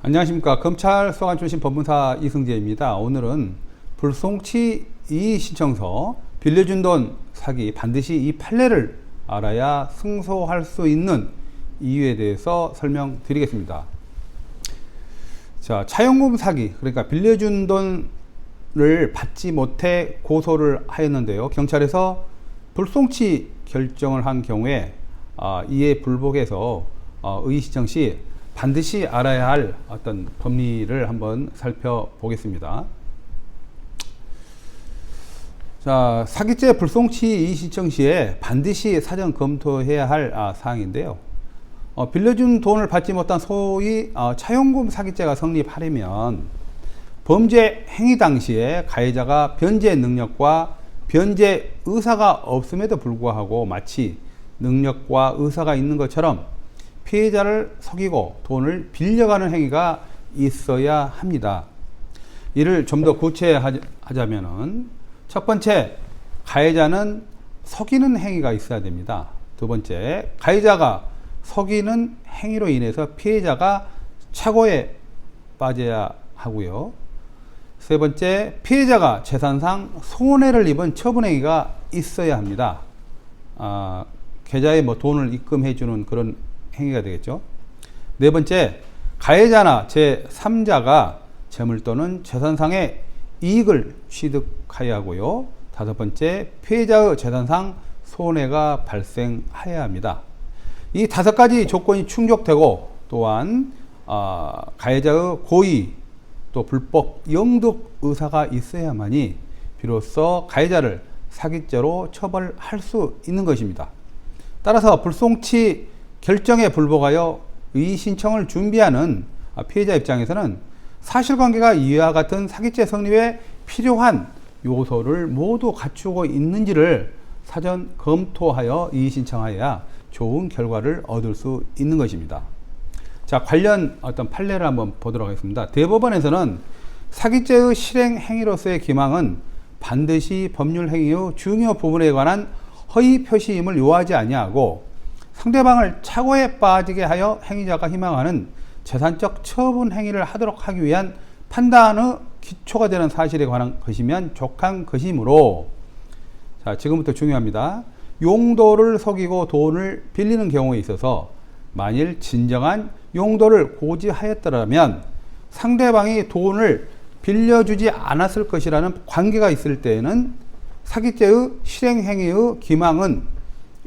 안녕하십니까. 검찰 수사관 출신 법무사 이승재입니다. 오늘은 불송치 이의신청서, 빌려준 돈 사기 반드시 이 판례를 알아야 승소할 수 있는 이유에 대해서 설명드리겠습니다. 자, 차용금 사기, 그러니까 빌려준 돈을 받지 못해 고소를 하였는데요. 경찰에서 불송치 결정을 한 경우에 이에 불복해서 의의신청 시 반드시 알아야 할 어떤 법리를 한번 살펴보겠습니다. 자, 사기죄 불송치 이의신청 시에 반드시 사전 검토해야 할 사항인데요. 빌려준 돈을 받지 못한 소위 차용금 사기죄가 성립하려면 범죄 행위 당시에 가해자가 변제 능력과 변제 의사가 없음에도 불구하고 마치 능력과 의사가 있는 것처럼 피해자를 속이고 돈을 빌려가는 행위가 있어야 합니다. 이를 좀 더 구체하자면은 첫 번째, 가해자는 속이는 행위가 있어야 됩니다. 두 번째, 가해자가 속이는 행위로 인해서 피해자가 착오에 빠져야 하고요. 세 번째, 피해자가 재산상 손해를 입은 처분행위가 있어야 합니다. 계좌에 돈을 입금해주는 그런 행위가 되겠죠. 네 번째, 가해자나 제3자가 재물 또는 재산상의 이익을 취득하여야 하고요. 다섯 번째, 피해자의 재산상 손해가 발생하여야 합니다. 이 다섯 가지 조건이 충족되고 또한 가해자의 고의 또 불법 영득 의사가 있어야만이 비로소 가해자를 사기죄로 처벌할 수 있는 것입니다. 따라서 불송치 결정에 불복하여 의의신청을 준비하는 피해자 입장에서는 사실관계가 이와 같은 사기죄 성립에 필요한 요소를 모두 갖추고 있는지를 사전 검토하여 의의신청하여야 좋은 결과를 얻을 수 있는 것입니다. 자, 관련 어떤 판례를 한번 보도록 하겠습니다. 대법원에서는 사기죄의 실행 행위로서의 기망은 반드시 법률 행위의 중요 부분에 관한 허위 표시임을 요하지 아니하고 상대방을 착오에 빠지게 하여 행위자가 희망하는 재산적 처분 행위를 하도록 하기 위한 판단의 기초가 되는 사실에 관한 것이면 족한 것이므로, 자, 지금부터 중요합니다. 용도를 속이고 돈을 빌리는 경우에 있어서 만일 진정한 용도를 고지하였더라면 상대방이 돈을 빌려주지 않았을 것이라는 관계가 있을 때에는 사기죄의 실행 행위의 기망은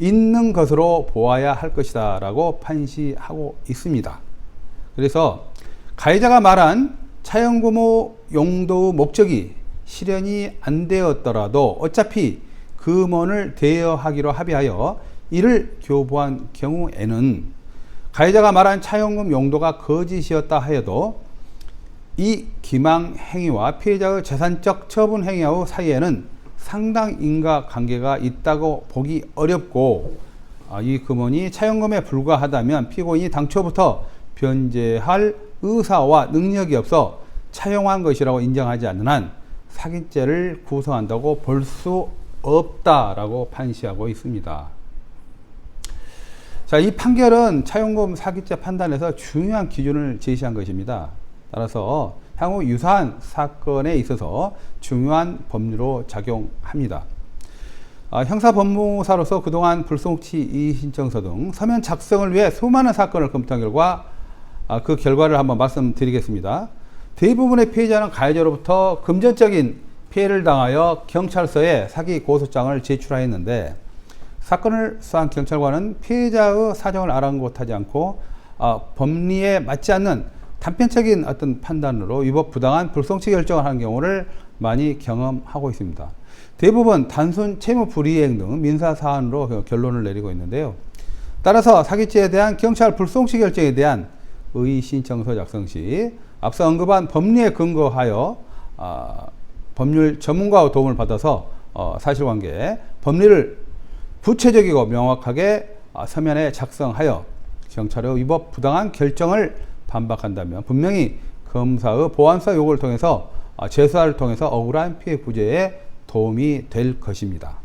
있는 것으로 보아야 할 것이다 라고 판시하고 있습니다. 그래서 가해자가 말한 차용금의 용도의 목적이 실현이 안 되었더라도 어차피 금원을 대여하기로 합의하여 이를 교부한 경우에는 가해자가 말한 차용금 용도가 거짓이었다 하여도 이 기망 행위와 피해자의 재산적 처분 행위와 사이에는 상당 인과관계가 있다고 보기 어렵고, 이 금원이 차용금에 불과하다면 피고인이 당초부터 변제할 의사와 능력이 없어 차용한 것이라고 인정하지 않는 한 사기죄를 구성한다고 볼 수 없다라고 판시하고 있습니다. 자, 이 판결은 차용금 사기죄 판단에서 중요한 기준을 제시한 것입니다. 따라서 향후 유사한 사건에 있어서 중요한 법리로 작용합니다. 형사법무사로서 그동안 불송치 이의신청서 등 서면 작성을 위해 수많은 사건을 검토한 결과 그 결과를 한번 말씀드리겠습니다. 대부분의 피해자는 가해자로부터 금전적인 피해를 당하여 경찰서에 사기 고소장을 제출하였는데 사건을 수사한 경찰관은 피해자의 사정을 아랑곳하지 않고 법리에 맞지 않는 단편적인 어떤 판단으로 위법 부당한 불송치 결정을 하는 경우를 많이 경험하고 있습니다. 대부분 단순 채무 불이행 등 민사 사안으로 결론을 내리고 있는데요. 따라서 사기죄에 대한 경찰 불송치 결정에 대한 의의신청서 작성 시 앞서 언급한 법리에 근거하여 법률 전문가의 도움을 받아서 사실관계 법리를 구체적이고 명확하게 서면에 작성하여 경찰의 위법 부당한 결정을 반박한다면 분명히 검사의 보완서 요구를 통해서 재수사를 통해서 억울한 피해 구제에 도움이 될 것입니다.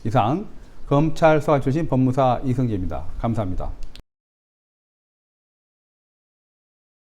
이상 검찰 수사 출신 법무사 이승재입니다. 감사합니다.